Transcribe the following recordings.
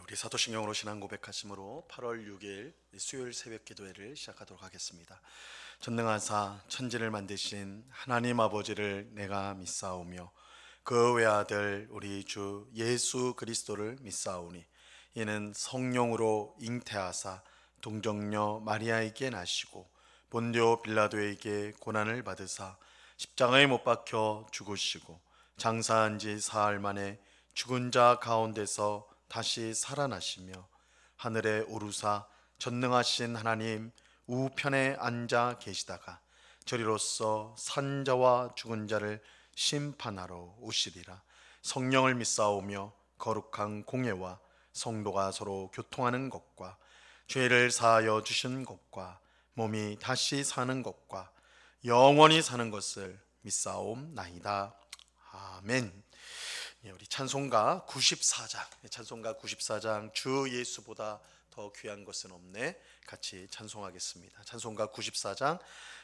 우리 사도신경으로 신앙 고백하심으로 8월 6일 수요일 새벽 기도회를 시작하도록 하겠습니다. 전능하사 천지를 만드신 하나님 아버지를 내가 믿사오며 그 외아들 우리 주 예수 그리스도를 믿사오니 이는 성령으로 잉태하사 동정녀 마리아에게 나시고 본디오 빌라도에게 고난을 받으사 십자가에 못 박혀 죽으시고 장사한 지 사흘 만에 죽은 자 가운데서 다시 살아나시며 하늘에 오르사 전능하신 하나님 우편에 앉아 계시다가 저리로서 산 자와 죽은 자를 심판하러 오시리라. 성령을 믿사오며 거룩한 공예와 성도가 서로 교통하는 것과 죄를 사하여 주신 것과 몸이 다시 사는 것과 영원히 사는 것을 믿사옵나이다. 아멘. 우리 찬송가 94장 주 예수보다 더 귀한 것은 없네 같이 찬송하겠습니다. 찬송가 94장,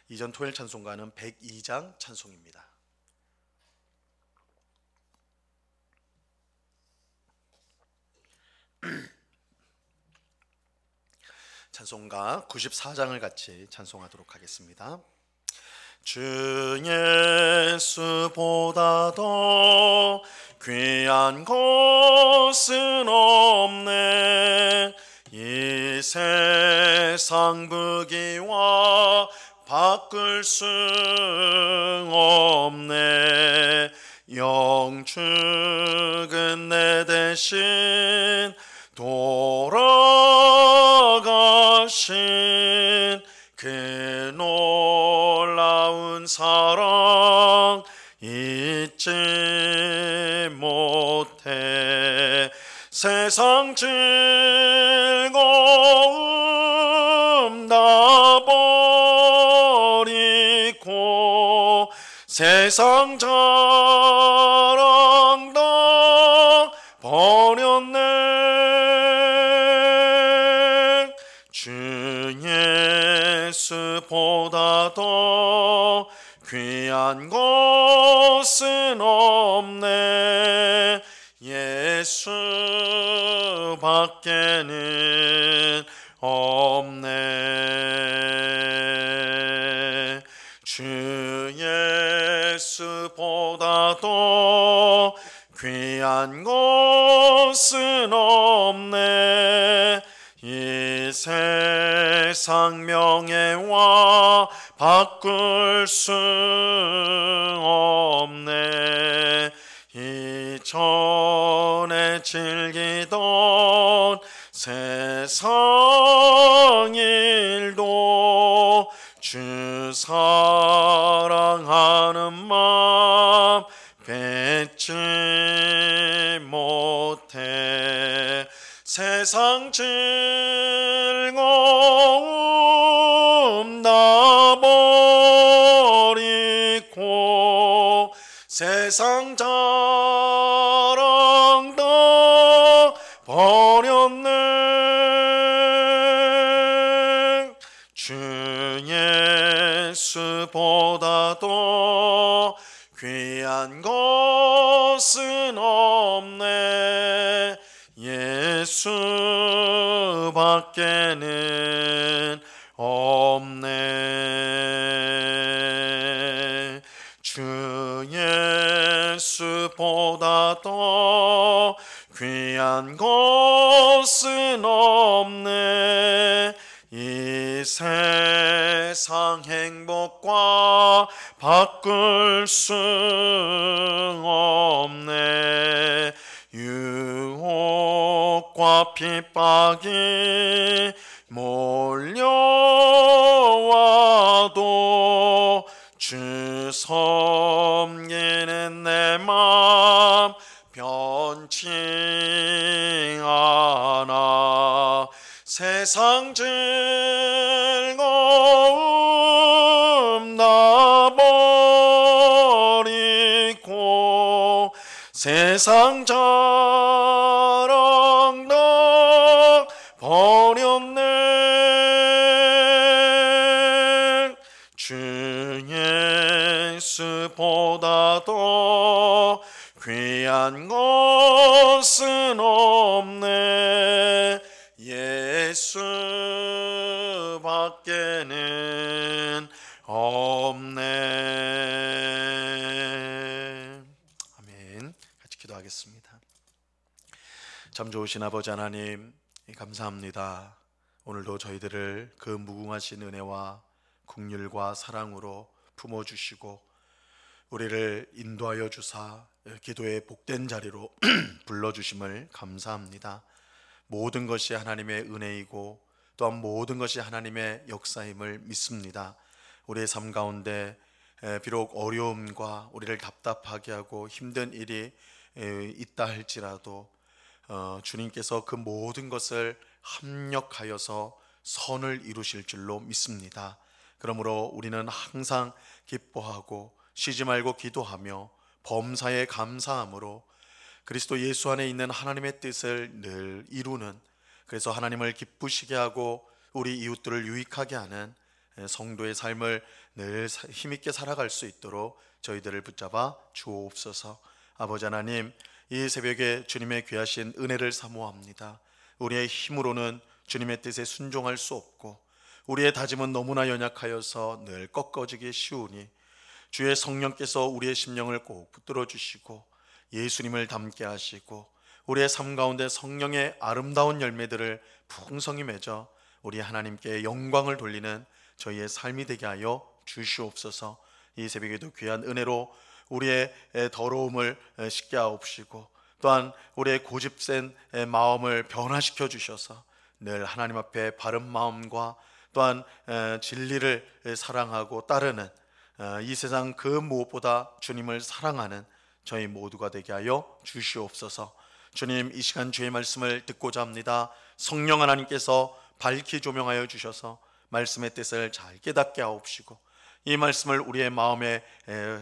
이전 토요일 찬송가는 102장 찬송입니다. 찬송가 94장을 같이 찬송하도록 하겠습니다. 주 예수보다 더 귀한 것은 없네. 이 세상 부귀와 바꿀 수 없네. 영축은 내 대신 돌아가신 그 놀라운 사랑 잊지 못해. 세상 즐거움 다 버리고 세상 자랑 다 버렸네. 주 예수보다 더 귀한 것은 없네. 예수밖에는 없네. 주 예수보다 더 귀한 것은 없네. 이 세상 명예와 바꿀 수 없네. 이전에 즐기던 세상 일도 주 사랑하는 마음 뺏지 못해. 세상 즐거움 다 버리고 세상 자랑 다 버렸네. 주 예수보다 더 귀한 것은 없네. 예수밖에는 없네. 주 예수보다 더 귀한 것은 없네. 이 세상 행복과 바꿀 수 없네. 유혹과 핍박이 몰려와도 주 섬기는 내 맘 변치 않아. 세상 즐거움 다 버리고 세상 자랑 다 버렸네. 주 예수보다 더 귀한 것은 없네. 예수밖에는 없네. 아멘. 같이 기도하겠습니다. 참 좋으신 아버지 하나님, 감사합니다. 오늘도 저희들을 그 무궁하신 은혜와 긍휼과 사랑으로 품어주시고 우리를 인도하여 주사 기도의 복된 자리로 불러주심을 감사합니다. 모든 것이 하나님의 은혜이고 또한 모든 것이 하나님의 역사임을 믿습니다. 우리의 삶 가운데 비록 어려움과 우리를 답답하게 하고 힘든 일이 있다 할지라도 주님께서 그 모든 것을 합력하여서 선을 이루실 줄로 믿습니다. 그러므로 우리는 항상 기뻐하고 쉬지 말고 기도하며 범사에 감사함으로 그리스도 예수 안에 있는 하나님의 뜻을 늘 이루는, 그래서 하나님을 기쁘시게 하고 우리 이웃들을 유익하게 하는 성도의 삶을 늘 힘있게 살아갈 수 있도록 저희들을 붙잡아 주옵소서. 아버지 하나님, 이 새벽에 주님의 귀하신 은혜를 사모합니다. 우리의 힘으로는 주님의 뜻에 순종할 수 없고 우리의 다짐은 너무나 연약하여서 늘 꺾어지기 쉬우니 주의 성령께서 우리의 심령을 꼭 붙들어 주시고 예수님을 닮게 하시고 우리의 삶 가운데 성령의 아름다운 열매들을 풍성히 맺어 우리 하나님께 영광을 돌리는 저희의 삶이 되게 하여 주시옵소서. 이 새벽에도 귀한 은혜로 우리의 더러움을 씻게 하옵시고 또한 우리의 고집센 마음을 변화시켜 주셔서 늘 하나님 앞에 바른 마음과 또한 진리를 사랑하고 따르는 이 세상 그 무엇보다 주님을 사랑하는 저희 모두가 되게 하여 주시옵소서. 주님, 이 시간 주의 말씀을 듣고자 합니다. 성령 하나님께서 밝히 조명하여 주셔서 말씀의 뜻을 잘 깨닫게 하옵시고 이 말씀을 우리의 마음에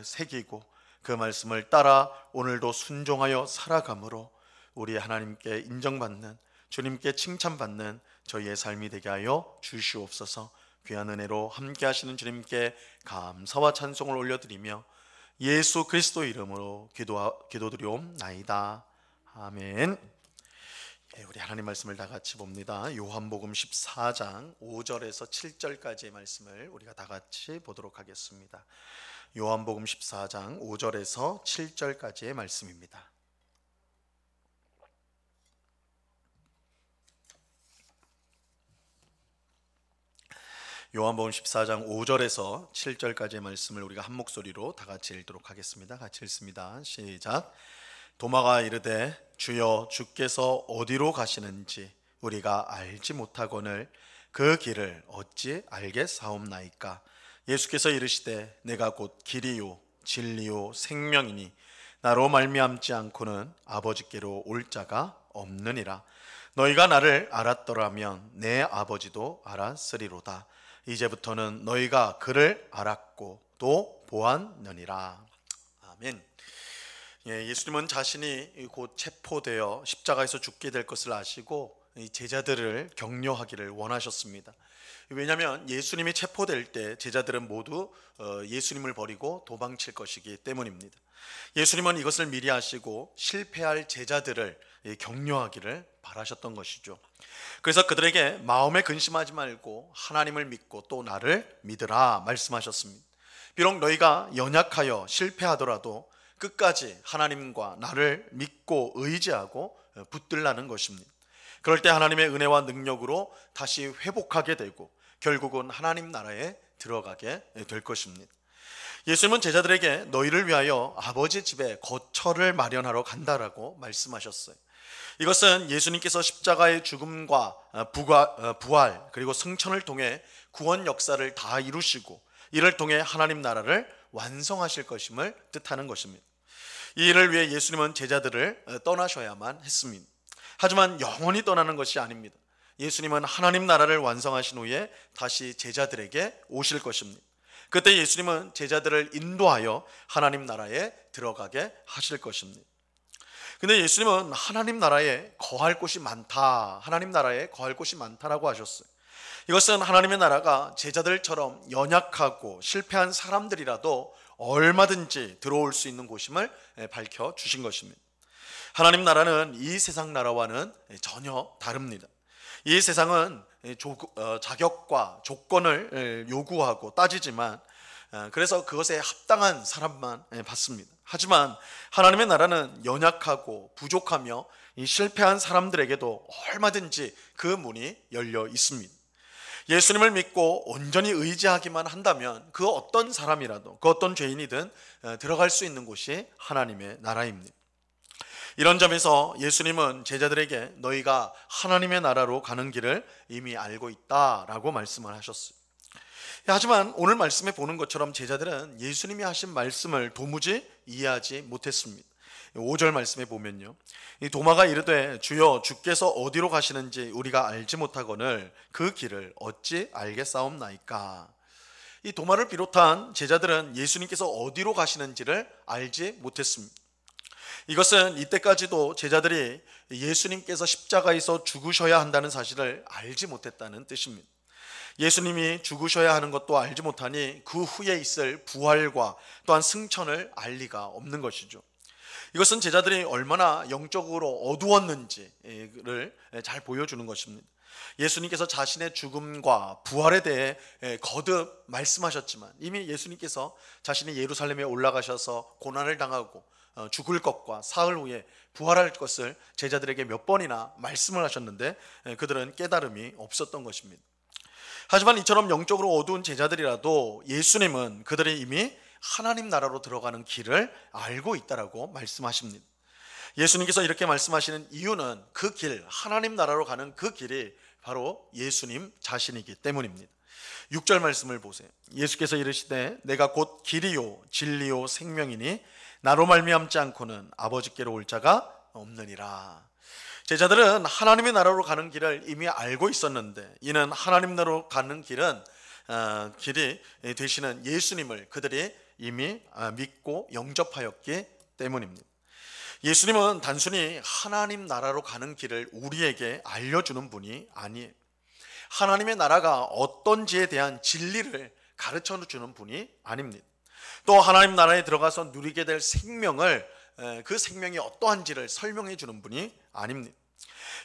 새기고 그 말씀을 따라 오늘도 순종하여 살아감으로 우리 하나님께 인정받는, 주님께 칭찬받는 저희의 삶이 되게 하여 주시옵소서. 귀한 은혜로 함께 하시는 주님께 감사와 찬송을 올려드리며 예수 그리스도 이름으로 기도드리옵나이다. 아멘. 우리 하나님 말씀을 다 같이 봅니다. 요한복음 14장 5절에서 7절까지의 말씀을 우리가 다 같이 보도록 하겠습니다. 요한복음 14장 5절에서 7절까지의 말씀입니다. 요한복음 14장 5절에서 7절까지의 말씀을 우리가 한 목소리로 다 같이 읽도록 하겠습니다. 같이 읽습니다. 시작. 도마가 이르되 주여 주께서 어디로 가시는지 우리가 알지 못하거늘 그 길을 어찌 알겠사옵나이까. 예수께서 이르시되 내가 곧 길이요 진리요 생명이니 나로 말미암지 않고는 아버지께로 올 자가 없느니라. 너희가 나를 알았더라면 내 아버지도 알았으리로다. 이제부터는 너희가 그를 알았고 또 보았느니라. 아멘. 예수님은 자신이 곧 체포되어 십자가에서 죽게 될 것을 아시고 제자들을 격려하기를 원하셨습니다. 왜냐하면 예수님이 체포될 때 제자들은 모두 예수님을 버리고 도망칠 것이기 때문입니다. 예수님은 이것을 미리 아시고 실패할 제자들을 격려하기를 바라셨던 것이죠. 그래서 그들에게 마음에 근심하지 말고 하나님을 믿고 또 나를 믿으라 말씀하셨습니다. 비록 너희가 연약하여 실패하더라도 끝까지 하나님과 나를 믿고 의지하고 붙들라는 것입니다. 그럴 때 하나님의 은혜와 능력으로 다시 회복하게 되고 결국은 하나님 나라에 들어가게 될 것입니다. 예수님은 제자들에게 너희를 위하여 아버지 집에 거처를 마련하러 간다라고 말씀하셨어요. 이것은 예수님께서 십자가의 죽음과 부활 그리고 승천을 통해 구원 역사를 다 이루시고 이를 통해 하나님 나라를 완성하실 것임을 뜻하는 것입니다. 이 일을 위해 예수님은 제자들을 떠나셔야만 했습니다. 하지만 영원히 떠나는 것이 아닙니다. 예수님은 하나님 나라를 완성하신 후에 다시 제자들에게 오실 것입니다. 그때 예수님은 제자들을 인도하여 하나님 나라에 들어가게 하실 것입니다. 근데 예수님은 하나님 나라에 거할 곳이 많다, 하나님 나라에 거할 곳이 많다라고 하셨어요. 이것은 하나님의 나라가 제자들처럼 연약하고 실패한 사람들이라도 얼마든지 들어올 수 있는 곳임을 밝혀주신 것입니다. 하나님 나라는 이 세상 나라와는 전혀 다릅니다. 이 세상은 자격과 조건을 요구하고 따지지만 그래서 그것에 합당한 사람만 받습니다. 하지만 하나님의 나라는 연약하고 부족하며 실패한 사람들에게도 얼마든지 그 문이 열려 있습니다. 예수님을 믿고 온전히 의지하기만 한다면 그 어떤 사람이라도, 그 어떤 죄인이든 들어갈 수 있는 곳이 하나님의 나라입니다. 이런 점에서 예수님은 제자들에게 너희가 하나님의 나라로 가는 길을 이미 알고 있다라고 말씀을 하셨어요. 하지만 오늘 말씀에 보는 것처럼 제자들은 예수님이 하신 말씀을 도무지 이해하지 못했습니다. 5절 말씀에 보면요, 이 도마가 이르되 주여 주께서 어디로 가시는지 우리가 알지 못하거늘 그 길을 어찌 알겠사옵나이까. 이 도마를 비롯한 제자들은 예수님께서 어디로 가시는지를 알지 못했습니다. 이것은 이때까지도 제자들이 예수님께서 십자가에서 죽으셔야 한다는 사실을 알지 못했다는 뜻입니다. 예수님이 죽으셔야 하는 것도 알지 못하니 그 후에 있을 부활과 또한 승천을 알 리가 없는 것이죠. 이것은 제자들이 얼마나 영적으로 어두웠는지를 잘 보여주는 것입니다. 예수님께서 자신의 죽음과 부활에 대해 거듭 말씀하셨지만 이미 예수님께서 자신이 예루살렘에 올라가셔서 고난을 당하고 죽을 것과 사흘 후에 부활할 것을 제자들에게 몇 번이나 말씀을 하셨는데 그들은 깨달음이 없었던 것입니다. 하지만 이처럼 영적으로 어두운 제자들이라도 예수님은 그들이 이미 하나님 나라로 들어가는 길을 알고 있다라고 말씀하십니다. 예수님께서 이렇게 말씀하시는 이유는 그 길, 하나님 나라로 가는 그 길이 바로 예수님 자신이기 때문입니다. 6절 말씀을 보세요. 예수께서 이르시되 내가 곧 길이요 진리요 생명이니 나로 말미암지 않고는 아버지께로 올 자가 없느니라. 제자들은 하나님의 나라로 가는 길을 이미 알고 있었는데 이는 하나님 나라로 가는 길이 되시는 예수님을 그들이 이미 믿고 영접하였기 때문입니다. 예수님은 단순히 하나님 나라로 가는 길을 우리에게 알려주는 분이 아니에요. 하나님의 나라가 어떤지에 대한 진리를 가르쳐주는 분이 아닙니다. 또 하나님 나라에 들어가서 누리게 될 생명을, 그 생명이 어떠한지를 설명해 주는 분이 아닙니다.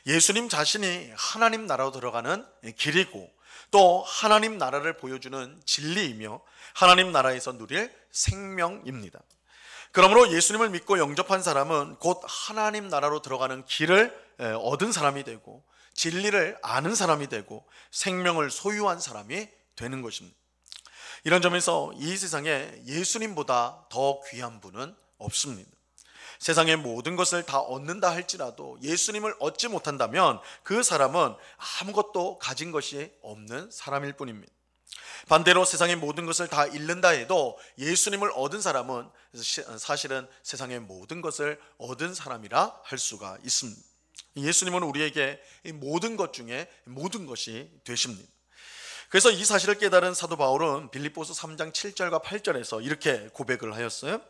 예수님 자신이 하나님 나라로 들어가는 길이고 또 하나님 나라를 보여주는 진리이며 하나님 나라에서 누릴 생명입니다. 그러므로 예수님을 믿고 영접한 사람은 곧 하나님 나라로 들어가는 길을 얻은 사람이 되고 진리를 아는 사람이 되고 생명을 소유한 사람이 되는 것입니다. 이런 점에서 이 세상에 예수님보다 더 귀한 분은 없습니다. 세상의 모든 것을 다 얻는다 할지라도 예수님을 얻지 못한다면 그 사람은 아무것도 가진 것이 없는 사람일 뿐입니다. 반대로 세상의 모든 것을 다 잃는다 해도 예수님을 얻은 사람은 사실은 세상의 모든 것을 얻은 사람이라 할 수가 있습니다. 예수님은 우리에게 모든 것 중에 모든 것이 되십니다. 그래서 이 사실을 깨달은 사도 바울은 빌립보서 3장 7절과 8절에서 이렇게 고백을 하였어요.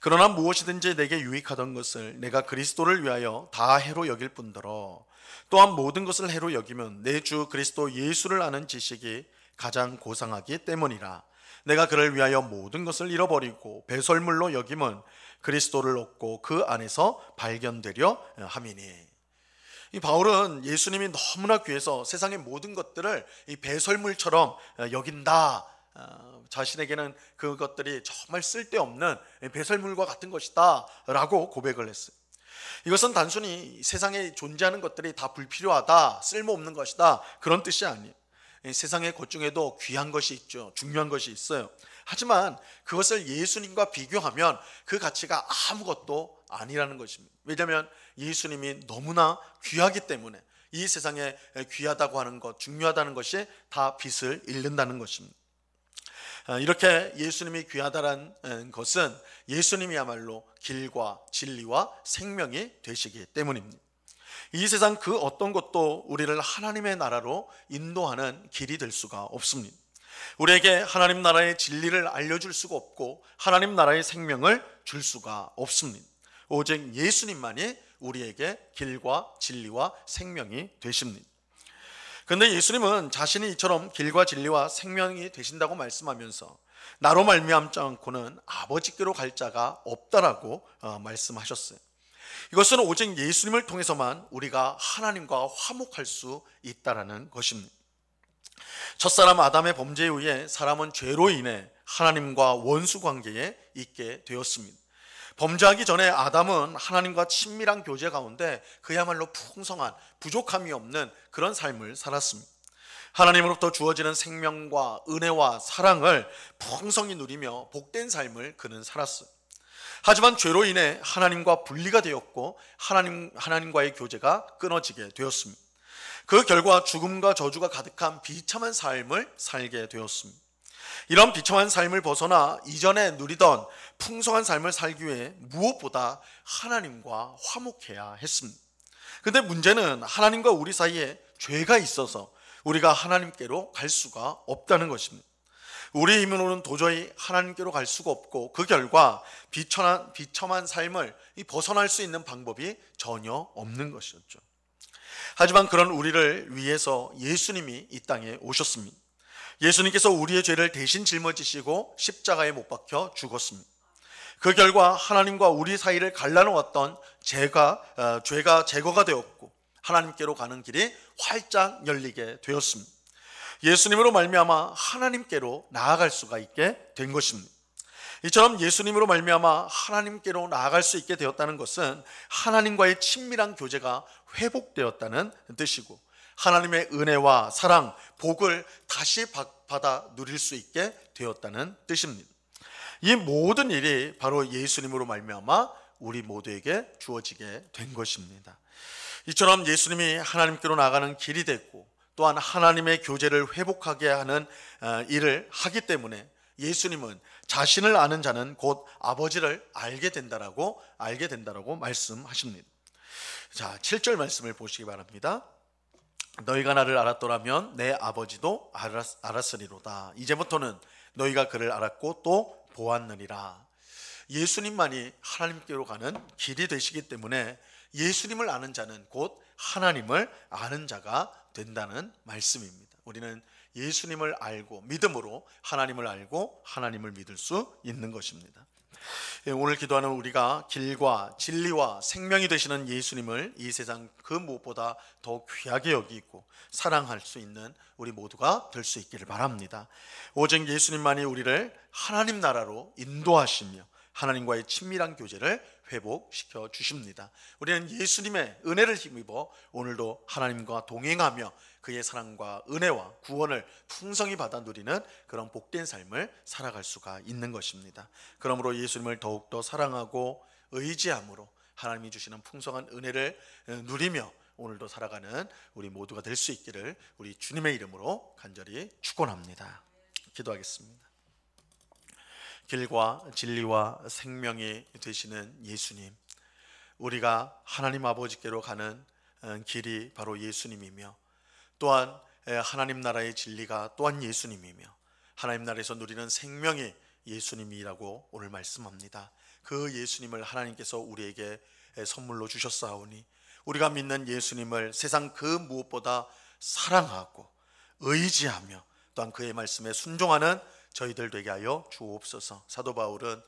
그러나 무엇이든지 내게 유익하던 것을 내가 그리스도를 위하여 다 해로 여길 뿐더러 또한 모든 것을 해로 여기면 내 주 그리스도 예수를 아는 지식이 가장 고상하기 때문이라. 내가 그를 위하여 모든 것을 잃어버리고 배설물로 여김은 그리스도를 얻고 그 안에서 발견되려 함이니. 이 바울은 예수님이 너무나 귀해서 세상의 모든 것들을 이 배설물처럼 여긴다. 자신에게는 그것들이 정말 쓸데없는 배설물과 같은 것이다 라고 고백을 했어요. 이것은 단순히 세상에 존재하는 것들이 다 불필요하다, 쓸모없는 것이다 그런 뜻이 아니에요. 세상의 것 중에도 귀한 것이 있죠. 중요한 것이 있어요. 하지만 그것을 예수님과 비교하면 그 가치가 아무것도 아니라는 것입니다. 왜냐하면 예수님이 너무나 귀하기 때문에 이 세상에 귀하다고 하는 것, 중요하다는 것이 다 빛을 잃는다는 것입니다. 이렇게 예수님이 귀하다는 것은 예수님이야말로 길과 진리와 생명이 되시기 때문입니다. 이 세상 그 어떤 것도 우리를 하나님의 나라로 인도하는 길이 될 수가 없습니다. 우리에게 하나님 나라의 진리를 알려줄 수가 없고 하나님 나라의 생명을 줄 수가 없습니다. 오직 예수님만이 우리에게 길과 진리와 생명이 되십니다. 그런데 예수님은 자신이 이처럼 길과 진리와 생명이 되신다고 말씀하면서 나로 말미암지 않고는 아버지께로 갈 자가 없다라고 말씀하셨어요. 이것은 오직 예수님을 통해서만 우리가 하나님과 화목할 수 있다라는 것입니다. 첫사람 아담의 범죄에 의해 사람은 죄로 인해 하나님과 원수 관계에 있게 되었습니다. 범죄하기 전에 아담은 하나님과 친밀한 교제 가운데 그야말로 풍성한 부족함이 없는 그런 삶을 살았습니다. 하나님으로부터 주어지는 생명과 은혜와 사랑을 풍성히 누리며 복된 삶을 그는 살았어요. 하지만 죄로 인해 하나님과 분리가 되었고 하나님과의 교제가 끊어지게 되었습니다. 그 결과 죽음과 저주가 가득한 비참한 삶을 살게 되었습니다. 이런 비참한 삶을 벗어나 이전에 누리던 풍성한 삶을 살기 위해 무엇보다 하나님과 화목해야 했습니다. 그런데 문제는 하나님과 우리 사이에 죄가 있어서 우리가 하나님께로 갈 수가 없다는 것입니다. 우리 힘으로는 도저히 하나님께로 갈 수가 없고 그 결과 비참한 삶을 벗어날 수 있는 방법이 전혀 없는 것이었죠. 하지만 그런 우리를 위해서 예수님이 이 땅에 오셨습니다. 예수님께서 우리의 죄를 대신 짊어지시고 십자가에 못 박혀 죽었습니다. 그 결과 하나님과 우리 사이를 갈라놓았던 죄가 제거가 되었고 하나님께로 가는 길이 활짝 열리게 되었습니다. 예수님으로 말미암아 하나님께로 나아갈 수가 있게 된 것입니다. 이처럼 예수님으로 말미암아 하나님께로 나아갈 수 있게 되었다는 것은 하나님과의 친밀한 교제가 회복되었다는 뜻이고 하나님의 은혜와 사랑, 복을 다시 받아 누릴 수 있게 되었다는 뜻입니다. 이 모든 일이 바로 예수님으로 말미암아 우리 모두에게 주어지게 된 것입니다. 이처럼 예수님이 하나님께로 나가는 길이 됐고 또한 하나님의 교제를 회복하게 하는 일을 하기 때문에 예수님은 자신을 아는 자는 곧 아버지를 알게 된다라고 말씀하십니다. 자, 7절 말씀을 보시기 바랍니다. 너희가 나를 알았더라면 내 아버지도 알았으리로다. 이제부터는 너희가 그를 알았고 또 보았느니라. 예수님만이 하나님께로 가는 길이 되시기 때문에 예수님을 아는 자는 곧 하나님을 아는 자가 된다는 말씀입니다. 우리는 예수님을 알고 믿음으로 하나님을 알고 하나님을 믿을 수 있는 것입니다. 오늘 기도하는 우리가 길과 진리와 생명이 되시는 예수님을 이 세상 그 무엇보다 더 귀하게 여기고 사랑할 수 있는 우리 모두가 될 수 있기를 바랍니다. 오직 예수님만이 우리를 하나님 나라로 인도하시며 하나님과의 친밀한 교제를 회복시켜 주십니다. 우리는 예수님의 은혜를 힘입어 오늘도 하나님과 동행하며 그의 사랑과 은혜와 구원을 풍성히 받아 누리는 그런 복된 삶을 살아갈 수가 있는 것입니다. 그러므로 예수님을 더욱더 사랑하고 의지함으로 하나님이 주시는 풍성한 은혜를 누리며 오늘도 살아가는 우리 모두가 될 수 있기를 우리 주님의 이름으로 간절히 축원합니다. 기도하겠습니다. 길과 진리와 생명이 되시는 예수님, 우리가 하나님 아버지께로 가는 길이 바로 예수님이며 또한 하나님 나라의 진리가 또한 예수님이며 하나님 나라에서 누리는 생명이 예수님이라고 오늘 말씀합니다. 그 예수님을 하나님께서 우리에게 선물로 주셨사오니 우리가 믿는 예수님을 세상 그 무엇보다 사랑하고 의지하며 또한 그의 말씀에 순종하는 저희들 되게 하여 주옵소서. 사도 바울은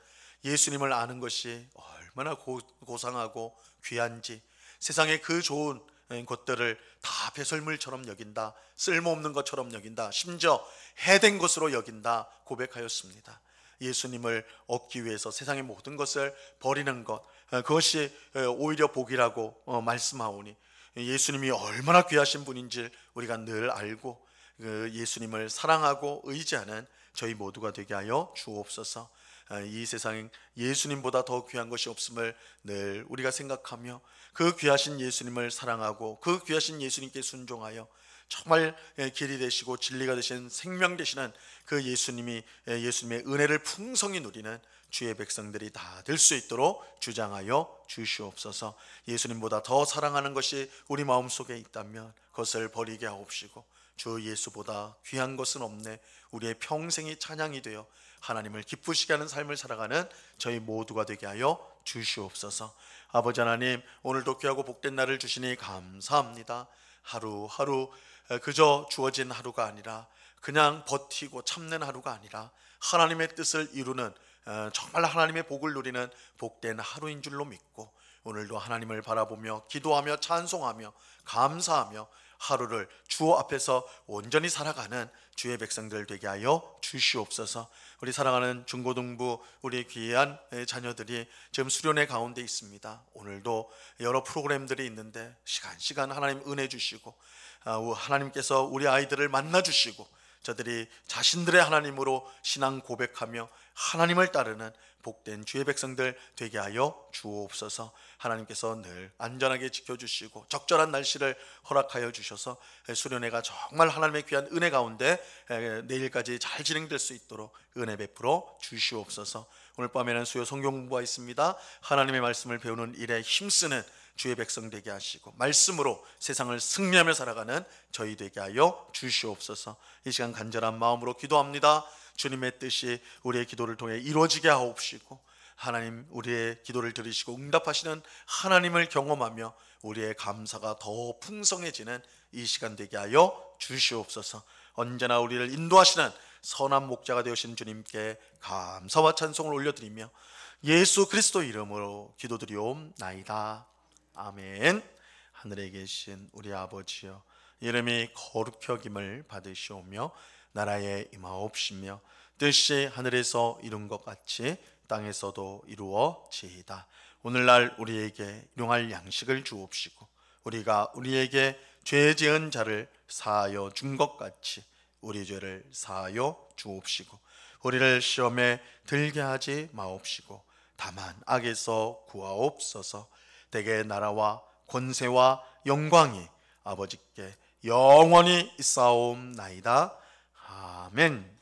예수님을 아는 것이 얼마나 고상하고 귀한지 세상의 그 좋은 것들을 다 배설물처럼 여긴다, 쓸모없는 것처럼 여긴다, 심지어 해된 것으로 여긴다 고백하였습니다. 예수님을 얻기 위해서 세상의 모든 것을 버리는 것, 그것이 오히려 복이라고 말씀하오니 예수님이 얼마나 귀하신 분인지 우리가 늘 알고 그 예수님을 사랑하고 의지하는 저희 모두가 되게 하여 주옵소서. 이 세상에 예수님보다 더 귀한 것이 없음을 늘 우리가 생각하며 그 귀하신 예수님을 사랑하고 그 귀하신 예수님께 순종하여 정말 길이 되시고 진리가 되신 생명 되시는 그 예수님의 은혜를 풍성히 누리는 주의 백성들이 다 될 수 있도록 주장하여 주시옵소서. 예수님보다 더 사랑하는 것이 우리 마음속에 있다면 그것을 버리게 하옵시고 주 예수보다 귀한 것은 없네, 우리의 평생이 찬양이 되어 하나님을 기쁘시게 하는 삶을 살아가는 저희 모두가 되게 하여 주시옵소서. 아버지 하나님, 오늘도 귀하고 복된 날을 주시니 감사합니다. 하루하루 그저 주어진 하루가 아니라 그냥 버티고 참는 하루가 아니라 하나님의 뜻을 이루는 정말 하나님의 복을 누리는 복된 하루인 줄로 믿고 오늘도 하나님을 바라보며 기도하며 찬송하며 감사하며 하루를 주 앞에서 온전히 살아가는 주의 백성들 되게 하여 주시옵소서. 우리 사랑하는 중고등부 우리 귀한 자녀들이 지금 수련회 가운데 있습니다. 오늘도 여러 프로그램들이 있는데 시간 하나님 은혜 주시고 하나님께서 우리 아이들을 만나 주시고 저들이 자신들의 하나님으로 신앙 고백하며 하나님을 따르는 복된 주의 백성들 되게 하여 주옵소서. 하나님께서 늘 안전하게 지켜주시고 적절한 날씨를 허락하여 주셔서 수련회가 정말 하나님의 귀한 은혜 가운데 내일까지 잘 진행될 수 있도록 은혜 베풀어 주시옵소서. 오늘 밤에는 수요 성경 공부가 있습니다. 하나님의 말씀을 배우는 일에 힘쓰는 주의 백성 되게 하시고 말씀으로 세상을 승리하며 살아가는 저희 되게 하여 주시옵소서. 이 시간 간절한 마음으로 기도합니다. 주님의 뜻이 우리의 기도를 통해 이루어지게 하옵시고 하나님 우리의 기도를 들으시고 응답하시는 하나님을 경험하며 우리의 감사가 더 풍성해지는 이 시간 되게 하여 주시옵소서. 언제나 우리를 인도하시는 선한 목자가 되으신 주님께 감사와 찬송을 올려드리며 예수 그리스도 이름으로 기도드리옵나이다. 아멘. 하늘에 계신 우리 아버지여, 이름이 거룩히 여김을 받으시오며 나라에 임하옵시며 뜻이 하늘에서 이룬 것 같이 땅에서도 이루어지이다. 오늘날 우리에게 일용할 양식을 주옵시고 우리가 우리에게 죄 지은 자를 사하여 준 것 같이 우리 죄를 사하여 주옵시고 우리를 시험에 들게 하지 마옵시고 다만 악에서 구하옵소서. 대개 나라와 권세와 영광이 아버지께 영원히 있사옵나이다. 아멘.